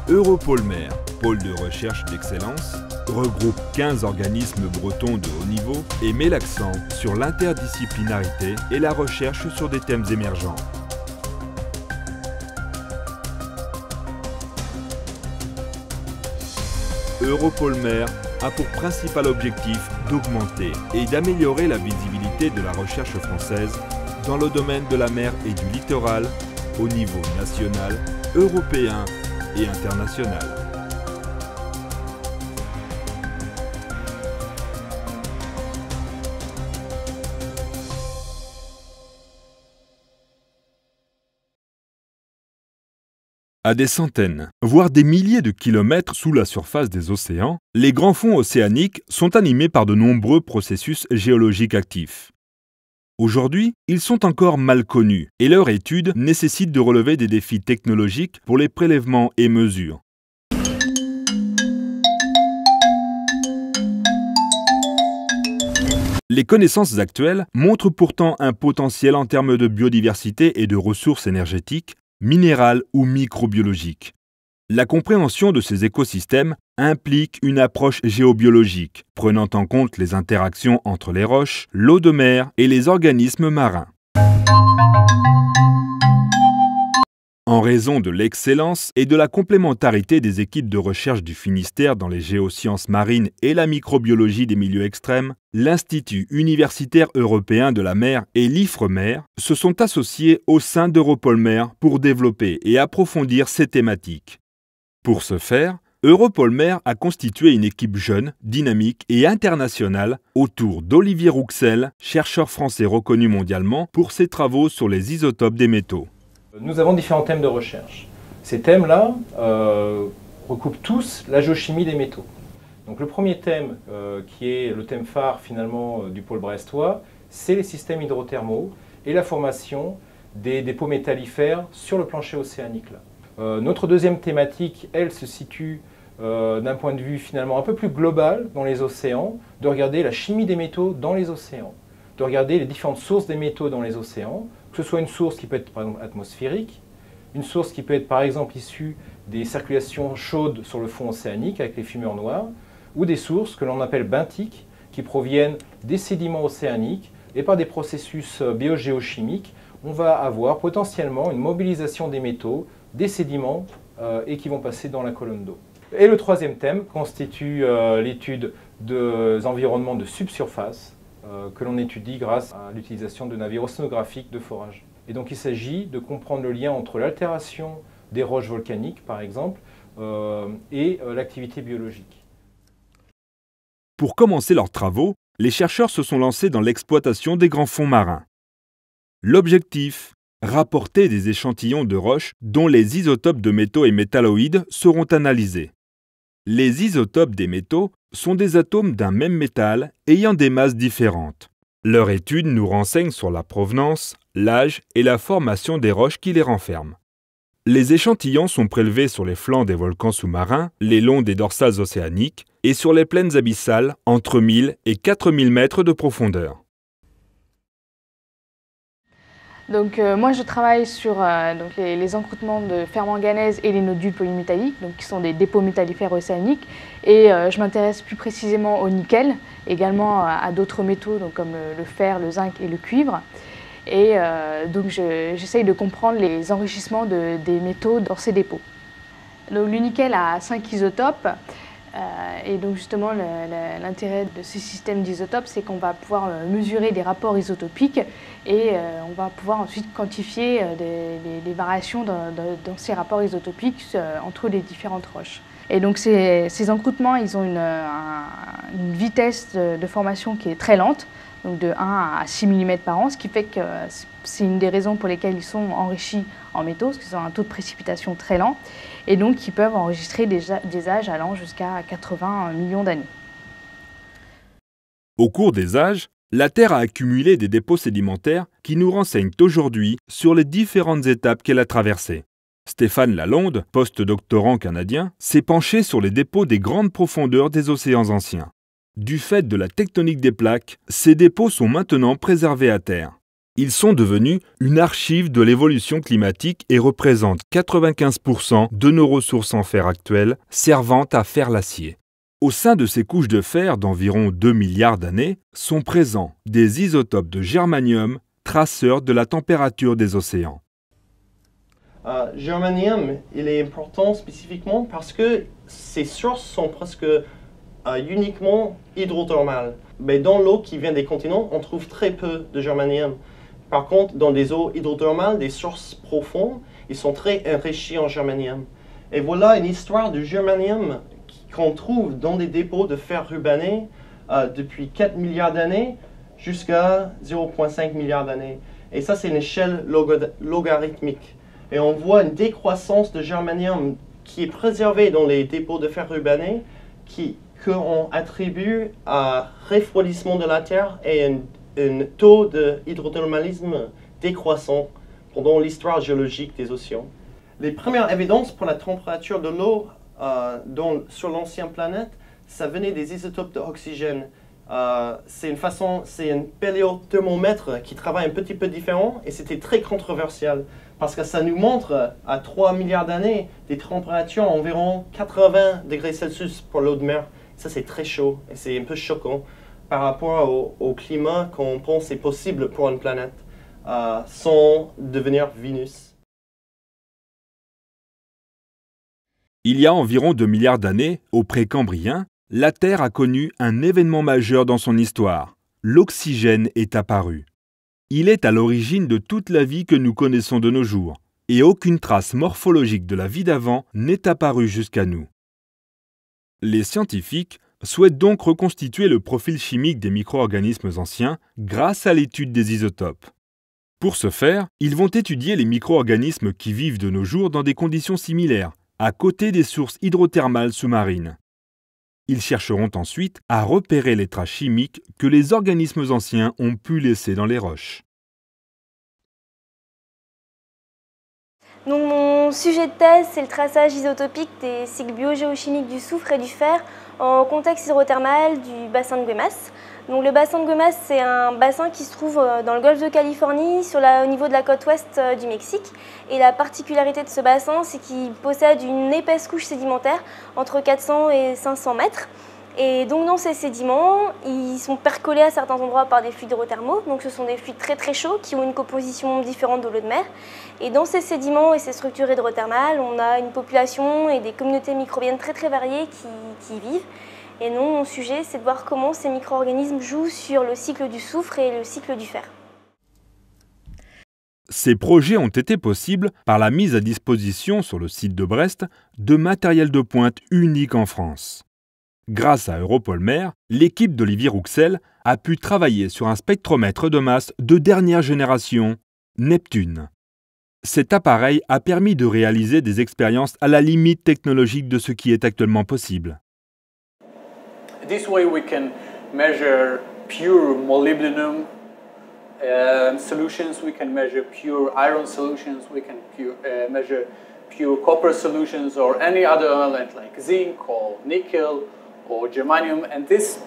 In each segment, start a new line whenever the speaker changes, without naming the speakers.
Europolmer, pôle de recherche d'excellence, regroupe 15 organismes bretons de haut niveau et met l'accent sur l'interdisciplinarité et la recherche sur des thèmes émergents. Europolmer a pour principal objectif d'augmenter et d'améliorer la visibilité de la recherche française dans le domaine de la mer et du littoral au niveau national, européen et international. À des centaines, voire des milliers de kilomètres sous la surface des océans, les grands fonds océaniques sont animés par de nombreux processus géologiques actifs. Aujourd'hui, ils sont encore mal connus et leur étude nécessite de relever des défis technologiques pour les prélèvements et mesures. Les connaissances actuelles montrent pourtant un potentiel en termes de biodiversité et de ressources énergétiques, minérales ou microbiologiques. La compréhension de ces écosystèmes implique une approche géobiologique, prenant en compte les interactions entre les roches, l'eau de mer et les organismes marins. En raison de l'excellence et de la complémentarité des équipes de recherche du Finistère dans les géosciences marines et la microbiologie des milieux extrêmes, l'Institut universitaire européen de la mer et l'IFREMER se sont associés au sein d'Europolmer pour développer et approfondir ces thématiques. Pour ce faire, Europolmer a constitué une équipe jeune, dynamique et internationale autour d'Olivier Rouxel, chercheur français reconnu mondialement pour ses travaux sur les isotopes des métaux.
Nous avons différents thèmes de recherche. Ces thèmes-là recoupent tous la géochimie des métaux. Donc le premier thème, qui est le thème phare finalement du pôle brestois, c'est les systèmes hydrothermaux et la formation des dépôts métallifères sur le plancher océanique. Notre deuxième thématique, elle, se situe d'un point de vue finalement un peu plus global dans les océans, de regarder la chimie des métaux dans les océans, de regarder les différentes sources des métaux dans les océans, que ce soit une source qui peut être par exemple atmosphérique, une source qui peut être par exemple issue des circulations chaudes sur le fond océanique avec les fumeurs noires, ou des sources que l'on appelle benthiques, qui proviennent des sédiments océaniques, et par des processus biogéochimiques, on va avoir potentiellement une mobilisation des métaux, des sédiments, et qui vont passer dans la colonne d'eau. Et le troisième thème constitue l'étude des environnements de subsurface, que l'on étudie grâce à l'utilisation de navires océanographiques de forage. Et donc il s'agit de comprendre le lien entre l'altération des roches volcaniques, par exemple, et l'activité biologique.
Pour commencer leurs travaux, les chercheurs se sont lancés dans l'exploitation des grands fonds marins. L'objectif, rapporter des échantillons de roches dont les isotopes de métaux et métalloïdes seront analysés. Les isotopes des métaux sont des atomes d'un même métal ayant des masses différentes. Leur étude nous renseigne sur la provenance, l'âge et la formation des roches qui les renferment. Les échantillons sont prélevés sur les flancs des volcans sous-marins, les longs des dorsales océaniques et sur les plaines abyssales entre 1000 et 4000 mètres de profondeur.
Donc moi je travaille sur les encroûtements de fer manganèse et les nodules polymétalliques, donc qui sont des dépôts métallifères océaniques, et je m'intéresse plus précisément au nickel, également à d'autres métaux donc comme le fer, le zinc et le cuivre. Et donc j'essaye de comprendre les enrichissements des métaux dans ces dépôts. Donc le nickel a 5 isotopes. Et donc justement l'intérêt de ces systèmes d'isotopes, c'est qu'on va pouvoir mesurer des rapports isotopiques et on va pouvoir ensuite quantifier les variations dans ces rapports isotopiques entre les différentes roches. Et donc ces encroûtements, ils ont une vitesse de formation qui est très lente, donc de 1 à 6 mm par an, ce qui fait que c'est une des raisons pour lesquelles ils sont enrichis en métaux, parce qu'ils ont un taux de précipitation très lent, et donc ils peuvent enregistrer des âges allant jusqu'à 80 millions d'années.
Au cours des âges, la Terre a accumulé des dépôts sédimentaires qui nous renseignent aujourd'hui sur les différentes étapes qu'elle a traversées. Stéphane Lalonde, post-doctorant canadien, s'est penché sur les dépôts des grandes profondeurs des océans anciens. Du fait de la tectonique des plaques, ces dépôts sont maintenant préservés à terre. Ils sont devenus une archive de l'évolution climatique et représentent 95% de nos ressources en fer actuelles servant à faire l'acier. Au sein de ces couches de fer d'environ 2 milliards d'années sont présents des isotopes de germanium, traceurs de la température des océans.
Germanium, il est important spécifiquement parce que ses sources sont presque uniquement hydrothermales. Mais dans l'eau qui vient des continents, on trouve très peu de germanium. Par contre, dans des eaux hydrothermales, des sources profondes, ils sont très enrichis en germanium. Et voilà une histoire du germanium qu'on trouve dans des dépôts de fer rubané depuis 4 milliards d'années jusqu'à 0,5 milliards d'années. Et ça, c'est une échelle logarithmique. Et on voit une décroissance de germanium qui est préservée dans les dépôts de fer rubané qu'on attribue à refroidissement de la Terre et un taux d'hydrothermalisme décroissant pendant l'histoire géologique des océans. Les premières évidences pour la température de l'eau sur l'ancienne planète, ça venait des isotopes d'oxygène. C'est un paléothermomètre qui travaille un petit peu différent et c'était très controversial parce que ça nous montre à 3 milliards d'années des températures environ 80 degrés Celsius pour l'eau de mer. Ça c'est très chaud et c'est un peu choquant par rapport au climat qu'on pense est possible pour une planète sans devenir Vénus.
Il y a environ 2 milliards d'années, au Précambrien, la Terre a connu un événement majeur dans son histoire. L'oxygène est apparu. Il est à l'origine de toute la vie que nous connaissons de nos jours, et aucune trace morphologique de la vie d'avant n'est apparue jusqu'à nous. Les scientifiques souhaitent donc reconstituer le profil chimique des micro-organismes anciens grâce à l'étude des isotopes. Pour ce faire, ils vont étudier les micro-organismes qui vivent de nos jours dans des conditions similaires, à côté des sources hydrothermales sous-marines. Ils chercheront ensuite à repérer les traces chimiques que les organismes anciens ont pu laisser dans les roches.
Donc mon sujet de thèse, c'est le traçage isotopique des cycles biogéochimiques du soufre et du fer en contexte hydrothermal du bassin de Güemes. Donc le bassin de Güemes, c'est un bassin qui se trouve dans le golfe de Californie, au niveau de la côte ouest du Mexique. Et la particularité de ce bassin, c'est qu'il possède une épaisse couche sédimentaire entre 400 et 500 mètres. Et donc dans ces sédiments, ils sont percolés à certains endroits par des fluides hydrothermaux. Donc ce sont des fluides très très chauds qui ont une composition différente de l'eau de mer. Et dans ces sédiments et ces structures hydrothermales, on a une population et des communautés microbiennes très très variées qui y vivent. Et non, mon sujet, c'est de voir comment ces micro-organismes jouent sur le cycle du soufre et le cycle du fer.
Ces projets ont été possibles par la mise à disposition sur le site de Brest de matériel de pointe unique en France. Grâce à Europolmer, l'équipe d'Olivier Rouxel a pu travailler sur un spectromètre de masse de dernière génération, Neptune. Cet appareil a permis de réaliser des expériences à la limite technologique de ce qui est actuellement possible.
This way we can measure pure molybdenum solutions, we can measure pure iron solutions, we can measure pure copper solutions or any other element like zinc or nickel or germanium, and this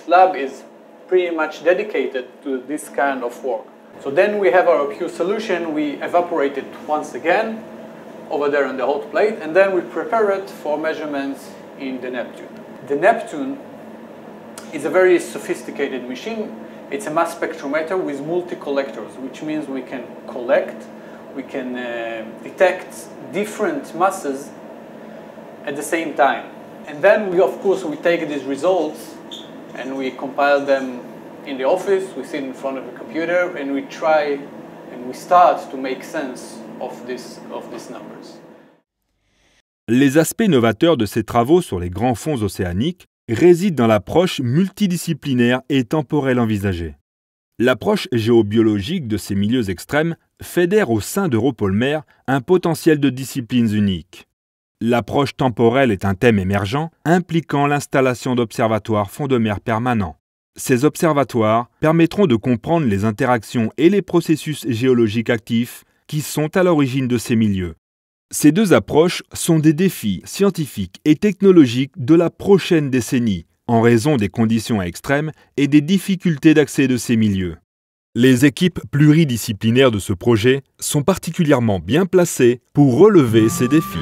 lab is pretty much dedicated to this kind of work. So then we have our pure solution, we evaporate it once again over there on the hot plate, and then we prepare it for measurements in the Neptune. The Neptune is a very sophisticated machine. It's a mass spectrometer with multi-collectors, which means we can collect, we can detect different masses at the same time. And then we take these results and we compile them in the office, we sit in front of a computer and we try and we start to make sense of these numbers.
Les aspects novateurs de ces travaux sur les grands fonds océaniques résident dans l'approche multidisciplinaire et temporelle envisagée. L'approche géobiologique de ces milieux extrêmes fédère au sein d'Europolmer un potentiel de disciplines uniques. L'approche temporelle est un thème émergent impliquant l'installation d'observatoires fonds de mer permanents. Ces observatoires permettront de comprendre les interactions et les processus géologiques actifs qui sont à l'origine de ces milieux. Ces deux approches sont des défis scientifiques et technologiques de la prochaine décennie, en raison des conditions extrêmes et des difficultés d'accès de ces milieux. Les équipes pluridisciplinaires de ce projet sont particulièrement bien placées pour relever ces défis.